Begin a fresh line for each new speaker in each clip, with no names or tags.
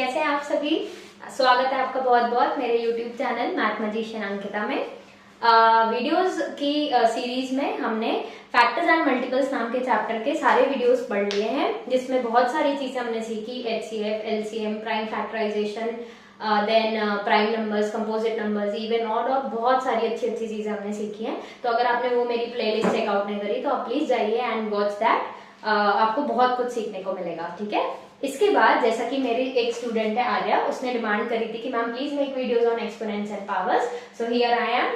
कैसे हैं आप सभी। स्वागत है आपका बहुत बहुत मेरे YouTube channel math magician Ankita में। वीडियोस की सीरीज में हमने फैक्टर्स एंड मल्टीपल्स नाम के चैप्टर के सारे वीडियोस पढ़ लिए हैं, जिसमें बहुत सारी चीजें हमने सीखी। HCF, LCM, prime factorization, then prime numbers, composite numbers, even odd और बहुत सारी अच्छी अच्छी चीजें हमने सीखी हैं। तो अगर आपने वो मेरी प्लेलिस्ट चेकआउट नहीं करी तो आप प्लीज जाइए एंड वॉच दैट। आपको बहुत कुछ सीखने को मिलेगा, ठीक है। इसके बाद जैसा कि मेरी एक स्टूडेंट है आर्या, उसने डिमांड करी थी कि ma'am please make videos on exponents and powers. So here I am.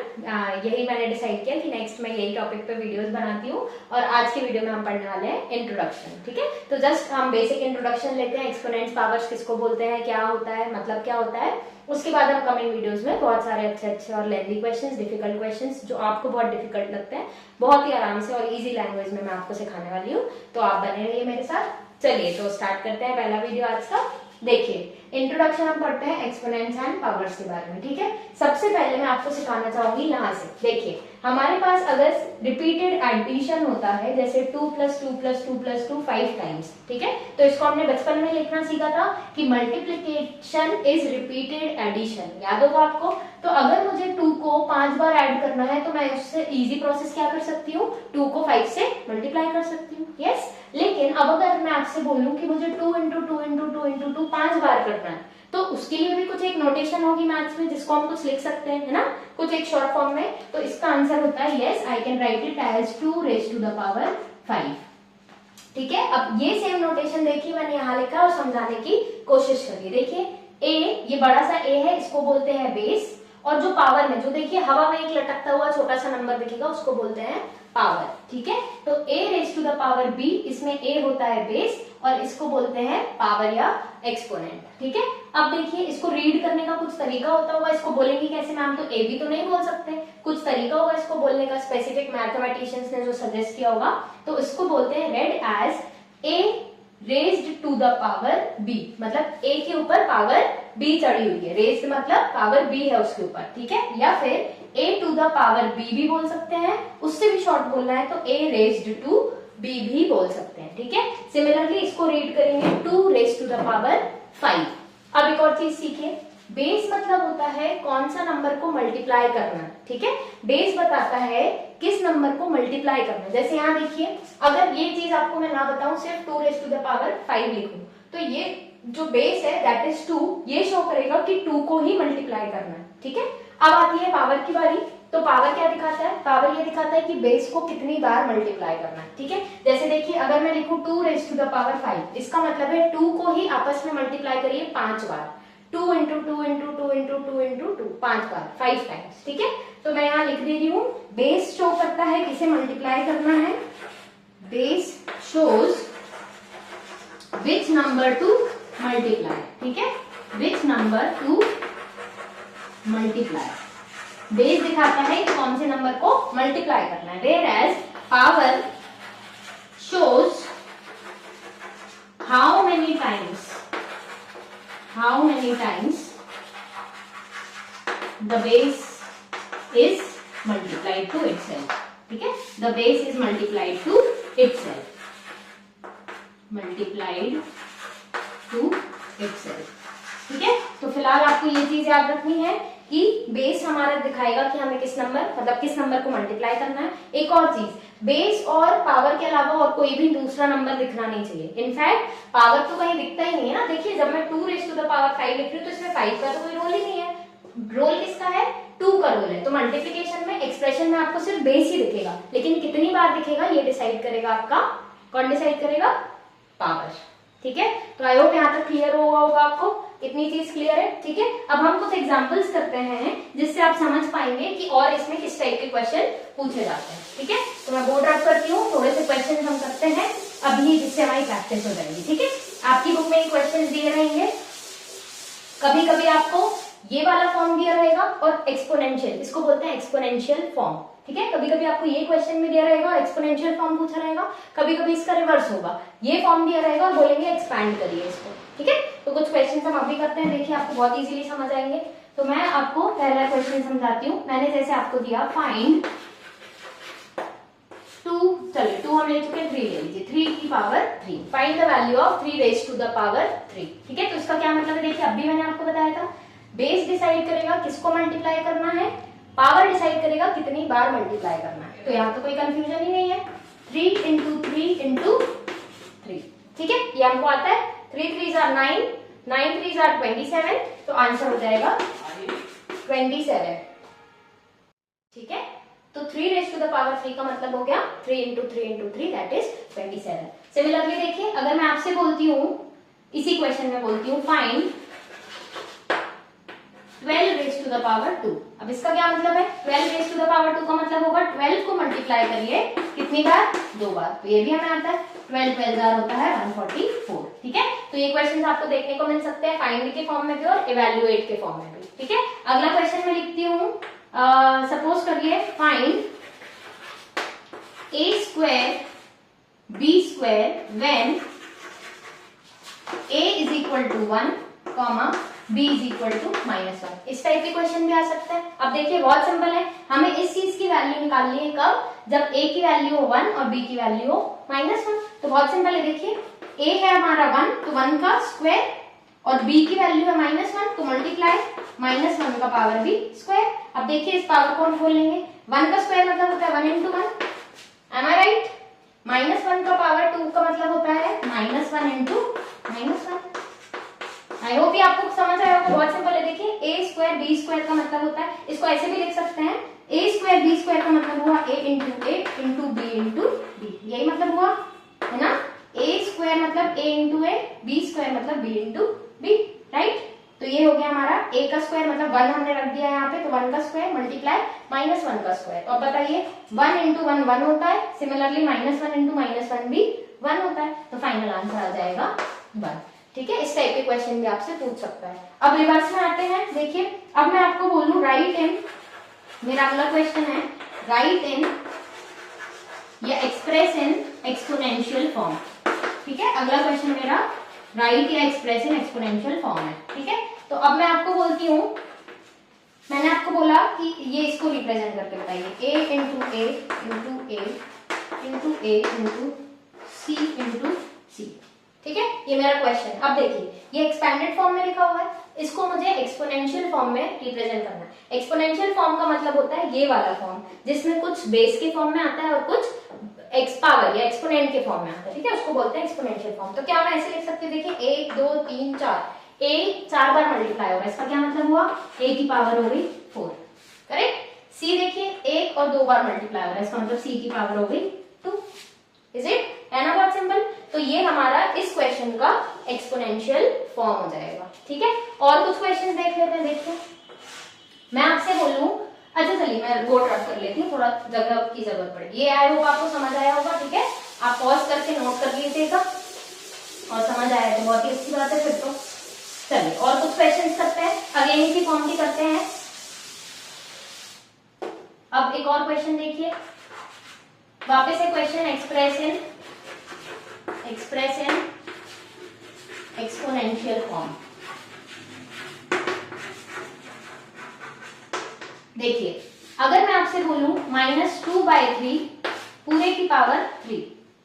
यही मैंने डिसाइड किया कि नेक्स्ट मैं यही टॉपिक पे वीडियोस बनाती हूँ। और आज की वीडियो में हम पढ़ने वाले हैं इंट्रोडक्शन, ठीक है। तो जस्ट हम बेसिक इंट्रोडक्शन लेते हैं। एक्सपोनेंट्स, पावर्स किसको बोलते हैं, क्या होता है, मतलब क्या होता है। उसके बाद हम कमिंग वीडियोस में बहुत सारे अच्छे अच्छे और लेंथी क्वेश्चंस, डिफिकल्ट क्वेश्चंस जो आपको बहुत डिफिकल्ट लगते हैं, बहुत ही आराम से और इजी लैंग्वेज में मैं आपको सिखाने वाली हूँ। तो आप बने रहिए मेरे साथ। चलिए तो स्टार्ट करते हैं पहला वीडियो आज का। देखिए, इंट्रोडक्शन हम पढ़ते हैं एक्सपोनेंट्स एंड पावर्स के बारे में, ठीक है। सबसे पहले मैं आपको सिखाना चाहूंगी यहाँ से। देखिए, हमारे पास अगर रिपीटेड एडिशन होता है, जैसे 2 + 2 + 2 + 2 5 टाइम्स, ठीक है। तो इसको हमने बचपन में लिखना सीखा था कि मल्टीप्लिकेशन इज रिपीटेड एडिशन, याद होगा आपको। तो अगर मुझे 2 को 5 बार ऐड करना है तो मैं उससे इजी प्रोसेस क्या कर सकती हूँ, 2 को 5 से मल्टीप्लाई कर सकती हूँ, यस। लेकिन अब अगर मैं आपसे बोलूं कि मुझे 2 × 2 × 2 × 2 5 बार करना है, तो उसके लिए भी कुछ एक नोटेशन होगी मैथ्स में, जिसको हम कुछ लिख सकते हैं, है ना, कुछ एक शॉर्ट फॉर्म में। तो इसका आंसर होता है yes, I can write it as 2⁵ ठीक है। अब ये सेम नोटेशन देखिए मैंने यहाँ लिखा और समझाने की कोशिश करिए। देखिए, ए, ये बड़ा सा ए है, इसको बोलते हैं बेस। और जो पावर में, जो देखिए हवा में एक लटकता हुआ छोटा सा नंबर दिखेगा, उसको बोलते हैं पावर, ठीक है। तो a⁵ b, इसमें a होता है बेस और इसको बोलते हैं पावर या एक्सपोनेंट, ठीक है। अब देखिए, इसको रीड करने का कुछ तरीका होता होगा। इसको बोलेंगे कैसे मैम, तो a भी तो नहीं बोल सकते, कुछ तरीका होगा इसको बोलने का, स्पेसिफिक मैथमेटिशियंस ने जो सजेस्ट किया होगा। तो इसको बोलते हैं रेड एज a⁵ b, मतलब a के ऊपर पावर b चढ़ी हुई है। रेज्ड मतलब पावर b है उसके ऊपर, ठीक है। या फिर a⁵b भी बोल सकते हैं, उससे भी शॉर्ट बोलना है तो a⁵b भी बोल सकते हैं, ठीक है। सिमिलरली इसको रीड करेंगे 2⁵5। अब एक और चीज सीखिए, बेस मतलब होता है कौन सा नंबर को मल्टीप्लाई करना, ठीक है। बेस बताता है किस नंबर को मल्टीप्लाई करना। जैसे यहाँ देखिए, अगर ये चीज आपको मैं ना बताऊं, सिर्फ 2⁵5 लिखूं, तो ये जो बेस है दैट इज 2, ये शो करेगा कि 2 को ही मल्टीप्लाई करना है, ठीक है। अब आती है पावर की बारी। तो पावर क्या दिखाता है, पावर ये दिखाता है कि बेस को कितनी बार मल्टीप्लाई करना है, ठीक है। जैसे देखिए, अगर मैं लिखूं 2⁵5, इसका मतलब है 2 को ही आपस में मल्टीप्लाई करिए 5 बार। 2 × 2 × 2 × 2 × 2 5 बार, 5 टाइम्स, ठीक है। तो मैं यहाँ लिख दे रही हूँ, बेस शो करता है किसे मल्टीप्लाई करना है। Base shows which number two multiply, ठीक है, which number two multiply. Base दिखाता है कि कौन से नंबर को मल्टीप्लाई करना है, where as power shows how many times the base is multiplied to itself, ठीक है। the base is multiplied to itself, ठीक है। तो फिलहाल आपको ये चीज याद रखनी है कि बेस हमारा दिखाएगा कि हमें किस नंबर, मतलब किस नंबर को मल्टीप्लाई करना है। एक और चीज, बेस और पावर के अलावा और कोई भी दूसरा नंबर दिखना नहीं चाहिए। इनफैक्ट पावर तो कहीं दिखता ही नहीं है ना। देखिए, जब मैं 2⁵5 लिख रही हूँ तो इसमें 5 का तो कोई रोल ही नहीं है। रोल किसका है, 2 का रोल है। तो मल्टीप्लिकेशन में, एक्सप्रेशन में आपको सिर्फ बेस ही दिखेगा, लेकिन कितनी बार दिखेगा ये डिसाइड करेगा आपका, कौन डिसाइड करेगा, पावर, ठीक है। तो आई होप यहाँ तक क्लियर होगा आपको, इतनी चीज क्लियर है, ठीक है। अब हम कुछ एग्जांपल्स करते हैं जिससे आप समझ पाएंगे कि और इसमें किस टाइप के क्वेश्चन पूछे जाते हैं, ठीक है। तो मैं बोर्ड रब करती हूँ, थोड़े से क्वेश्चन हम करते हैं अभी, जिससे हमारी प्रैक्टिस हो जाएगी, ठीक है। आपकी बुक में क्वेश्चन दिए रहेंगे, कभी कभी आपको ये वाला फॉर्म दिया रहेगा और एक्सपोनेंशियल, इसको बोलते हैं एक्सपोनेंशियल फॉर्म, ठीक है। कभी कभी आपको ये क्वेश्चन में दिया रहेगा और एक्सपोनेंशियल फॉर्म पूछा रहेगा, कभी कभी इसका रिवर्स होगा, ये फॉर्म दिया रहेगा और बोलेंगे एक्सपैंड करिए इसको, ठीक है। तो कुछ क्वेश्चन हम अभी करते हैं, देखिए आपको बहुत इजीली समझ आएंगे। तो मैं आपको पहला क्वेश्चन समझाती हूँ। मैंने जैसे आपको दिया, फाइंड 2 चलिए 2 हम ले चुके हैं, 3 ले लीजिए, 3 की power 3। Find the value of 3 raise to the power 3। ठीक है, तो इसका क्या मतलब है, देखिए अभी मैंने आपको बताया था बेस डिसाइड करेगा किसको मल्टीप्लाई करना है, पावर डिसाइड करेगा कितनी बार मल्टीप्लाई करना है। तो यहाँ तो कोई कंफ्यूजन ही नहीं है, 3 इंटू 3 इंटू 3। ठीक है, ये हमको आता है, 3 3 are 9, 9 3 are 27, तो आंसर हो जाएगा 27। ठीक है, तो 3 रेज टू द पावर 3 का मतलब हो गया 3 into 3 into 3 that is 27। Similarly देखिए अगर मैं आपसे बोलती हूँ, इसी क्वेश्चन में बोलती हूँ find 12 raise to the power 2। अब इसका क्या मतलब है, 12 रेज टू द पावर 2 का मतलब होगा 12 को मल्टीप्लाई करिए कितनी बार, 2 बार। तो ये भी हमें आता है, 12 12 होता है 144। ठीक है, तो ये क्वेश्चन आपको देखने को मिल सकते हैं फाइंड के फॉर्म में भी और इवेल्युएट के फॉर्म में भी। ठीक है, अगला क्वेश्चन में लिखती हूँ, सपोज करिए find a square b square when a is equal to 1 comma b is equal to -1। इस टाइप के क्वेश्चन भी आ सकते हैं। अब देखिए बहुत सिंपल है, हमें इस चीज की वैल्यू निकालनी है कब, जब a की वैल्यू हो 1 और b की वैल्यू हो -1। तो बहुत सिंपल है, देखिए a है हमारा 1, तो 1 का स्क्वायर, और b की वैल्यू है -1, तो मल्टीप्लाई -1 का पावर भी स्क्वायर। अब देखिए इस पावर को हम खोल लेंगे, 1 का स्क्वायर मतलब होता है 1 इंटू 1, एम आई राइट। -1 का पावर 2 का मतलब होता है -1 इंटू -1। आई होप ये आपको समझ आया होगा, बहुत सिंपल है। देखिए a स्क्वायर b स्क्वायर का मतलब होता है, इसको ऐसे भी लिख सकते हैं, a स्क्वायर b स्क्वायर का मतलब हुआ a into b into b, यही मतलब हुआ है ना। a स्क्वायर मतलब a into a, b square मतलब b इंटू b, राइट। तो ये हो गया हमारा a का स्क्वायर मतलब 1 हमने रख दिया यहाँ पे, तो 1 का स्क्वायर मल्टीप्लाई -1 का स्क्वायर। तो अब बताइए 1 इंटू 1 1 होता है, सिमिलरली -1 इंटू -1 भी 1 होता है, तो फाइनल आंसर आ जाएगा 1। ठीक है, इस टाइप के क्वेश्चन भी आपसे पूछ सकता है। अब रिवर्स में आते हैं, देखिए अब मैं आपको बोलूं राइट इन, मेरा अगला क्वेश्चन है राइट इन या एक्सप्रेस इन एक्सपोनेंशियल फॉर्म। ठीक है, अगला क्वेश्चन मेरा राइट या एक्सप्रेस इन एक्सपोनेंशियल फॉर्म है। ठीक है, तो अब मैं आपको बोलती हूँ, मैंने आपको बोला कि ये इसको रिप्रेजेंट करके बताइए, a into a into a into a into c into c। ठीक है, ये मेरा क्वेश्चन। अब देखिए ये एक्सपेंडेड फॉर्म में लिखा हुआ है, इसको मुझे एक्सपोनेंशियल फॉर्म में रिप्रेजेंट करना है। एक्सपोनेंशियल फॉर्म का मतलब होता है ये वाला फॉर्म, जिसमें कुछ बेस के फॉर्म में आता है और कुछ एक्स पावर या एक्सपोनेंट के फॉर्म में आता है। ठीक है, उसको बोलते हैं एक्सपोनेंशियल फॉर्म। तो क्या मैं ऐसे लिख सकती हूँ, देखिए 1 2 3 4, a 4 बार मल्टीप्लाई हो रहा है, इसका क्या मतलब हुआ a की पावर हो गई 4, करेक्ट। c देखिए 1 और 2 बार मल्टीप्लाई हो रहा है, इसका मतलब c की पावर हो गई 2। इज इट, है ना, बहुत सिंपल। तो ये हमारा इस क्वेश्चन का एक्सपोनेंशियल फॉर्म हो जाएगा। ठीक है, और कुछ क्वेश्चन देख लेते हैं। देखिए मैं आपसे बोलूं, अच्छा चलिए मैं बोर्ड रख कर लेती हूँ, थोड़ा जगह की जरूरत पड़ेगी। ये आई होप आपको समझ आया होगा। ठीक है, आप पॉज करके नोट कर लीजिएगा, और समझ आया तो बहुत ही अच्छी बात है। फिर तो चलिए और कुछ क्वेश्चन करते हैं, अगेन इसी फॉर्म की करते हैं। अब एक और क्वेश्चन देखिए, वापस से question express in exponential form. देखिए अगर मैं आपसे बोलूं -2/3 पूरे की पावर 3,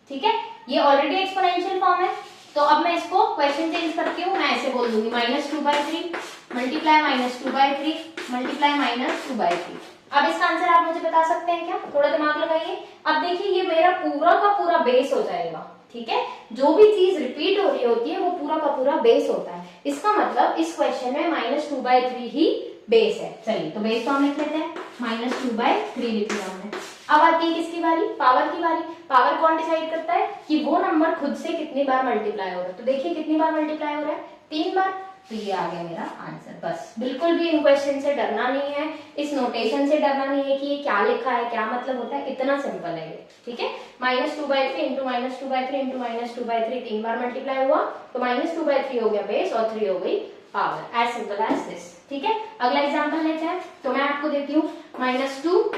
ठीक है, ये ऑलरेडी एक्सपोनेंशियल फॉर्म है, तो अब मैं इसको क्वेश्चन चेंज करती हूँ, मैं ऐसे बोल दूंगी -2/3 मल्टीप्लाई -2/3 मल्टीप्लाई -2/3। अब इसका आंसर आप मुझे बता सकते हैं क्या, थोड़ा दिमाग लगाइए। अब देखिए ये मेरा पूरा का पूरा बेस हो जाएगा। ठीक है, जो भी चीज रिपीट हो रही होती है वो पूरा का पूरा बेस होता है। इसका मतलब इस क्वेश्चन में -2/3 ही बेस है। चलिए तो बेस तो हम लिख लेते हैं, -2/3 लिख लिया हमने। अब आती है किसकी बारी, पावर की बारी। पावर कौन डिसाइड करता है कि वो नंबर खुद से कितनी बार मल्टीप्लाई हो रहा है। तो देखिए कितनी बार मल्टीप्लाई हो रहा है, 3 बार। तो ये आ गया मेरा आंसर। बस बिल्कुल भी इन क्वेश्चन से डरना नहीं है, इस नोटेशन से डरना नहीं है कि ये क्या लिखा है, क्या मतलब होता है, इतना सिंपल है ये। ठीक है, -2/3 इंटू -2/3 इंटू -2/3 3 बार मल्टीप्लाई हुआ, तो -2/3 हो गया बेस और 3 हो गई power. As simple as this. ठीक है, अगला एग्जाम्पल लेते हैं। तो मैं आपको देती हूँ -2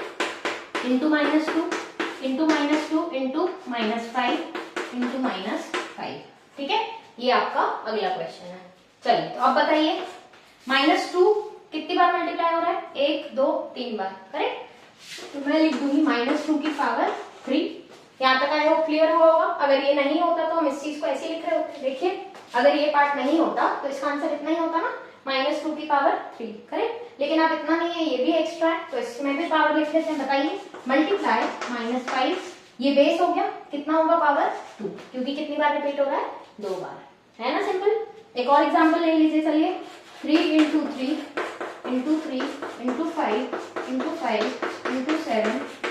इंटू -2 इंटू -2 इंटू -5 इंटू -5। ठीक है, ये आपका अगला क्वेश्चन है। चलिए तो अब बताइए -2 कितनी बार मल्टीप्लाई हो रहा है, 1 2 3 बार, करेक्ट। तो मैं लिख दूंगी -2 की पावर 3 यहाँ तक आई होप क्लियर हुआ होगा। अगर ये नहीं होता तो हम इस चीज को ऐसे लिख रहे होते। देखिए अगर ये पार्ट नहीं होता तो इसका आंसर इतना ही होता ना, -2 की पावर 3, करेक्ट। लेकिन अब इतना नहीं है, ये भी एक्स्ट्रा है तो इसमें भी पावर लिख लेते हैं। बताइए मल्टीप्लाई -5, ये बेस हो गया, कितना होगा पावर 2, क्योंकि कितनी बार रिपीट हो रहा है, 2 बार, है ना सिंपल। एक और एग्जांपल ले लीजिए, चलिए 3 × 3 × 3 × 5 × 5 × 7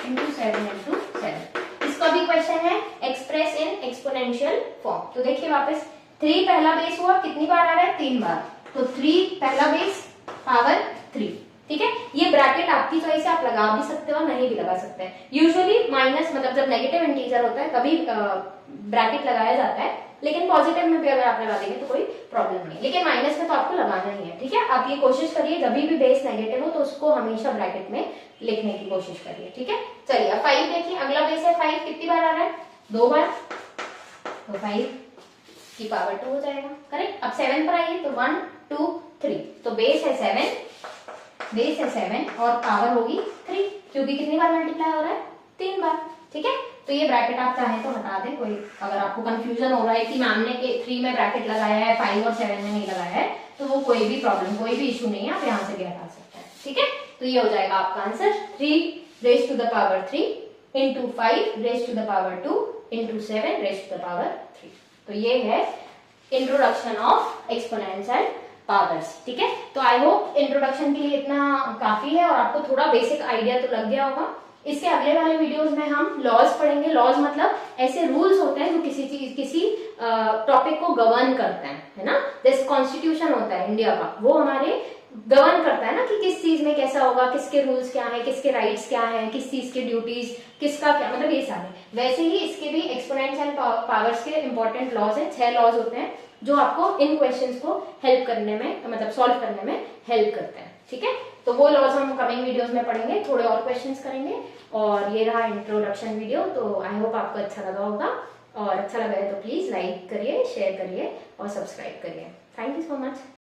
× 7 × 7। इसका भी क्वेश्चन है एक्सप्रेस इन एक्सपोनेंशियल फॉर्म। तो देखिए वापस 3 पहला बेस हुआ, कितनी बार आ रहा है, 3 बार, तो 3 पहला बेस पावर 3, ठीक है। ये ब्रैकेट आपकी चॉइस है, आप लगा भी सकते हो नहीं भी लगा सकते हैं। यूजुअली माइनस मतलब जब नेगेटिव इंटीजर होता है तभी ब्रैकेट लगाया जाता है, लेकिन पॉजिटिव में भी अगर आप लगा देंगे तो कोई प्रॉब्लम नहीं। लेकिन माइनस में तो आपको लगाना ही है, ठीक है। आप ये कोशिश करिए जब भी बेस नेगेटिव हो तो उसको हमेशा ब्रैकेट में लिखने की कोशिश करिए, ठीक है। चलिए अब 5 देखिए, अगला बेस है 5, कितनी बार आ रहा है, 2 बार, तो 5 की पावर 2 हो जाएगा, करेक्ट। अब 7 पर आइए तो 1 2 3, तो बेस है 7 और पावर होगी 3, क्योंकि कितनी बार मल्टीप्लाई हो रहा है, 3 बार, ठीक है। तो ये ब्रैकेट आप चाहें तो हटा दें, कोई अगर आपको कंफ्यूजन हो रहा है कि मैम ने 3 में ब्रैकेट लगाया है 5 और 7 में नहीं लगाया है, तो वो कोई भी प्रॉब्लम, कोई भी इशू नहीं है, आप यहाँ से भी हटा सकते हैं, ठीक है। तो ये हो जाएगा आपका answer 3 raised to the power 3 × 5 raised to the power 2 × 7 raised to the power 3। तो ये है introduction of exponents and powers, ठीक है। तो आई होप इंट्रोडक्शन के लिए इतना काफी है और आपको थोड़ा बेसिक आइडिया तो लग गया होगा। इसके अगले वाले वीडियोस में हम लॉज पढ़ेंगे। लॉज मतलब ऐसे रूल्स होते हैं जो किसी टॉपिक को गवर्न करते हैं, है ना। जैसे कॉन्स्टिट्यूशन होता है इंडिया का, वो हमारे गवर्न करता है ना कि किस चीज में कैसा होगा, किसके रूल्स क्या है, किसके राइट्स क्या है, किस चीज के ड्यूटीज, किसका क्या, मतलब ये सारे। वैसे ही इसके भी एक्सपोनेंट्स एंड पावर्स के इंपॉर्टेंट लॉज हैं, 6 लॉज होते हैं जो आपको इन क्वेश्चंस को हेल्प करने में, मतलब सॉल्व करने में हेल्प करते हैं, ठीक है। तो वो लॉज हम कमिंग वीडियोस में पढ़ेंगे, थोड़े और क्वेश्चंस करेंगे। और ये रहा इंट्रोडक्शन वीडियो। तो आई होप आपको अच्छा लगा होगा, और अच्छा लगा है तो प्लीज लाइक करिए, शेयर करिए और सब्सक्राइब करिए। Thank you so much.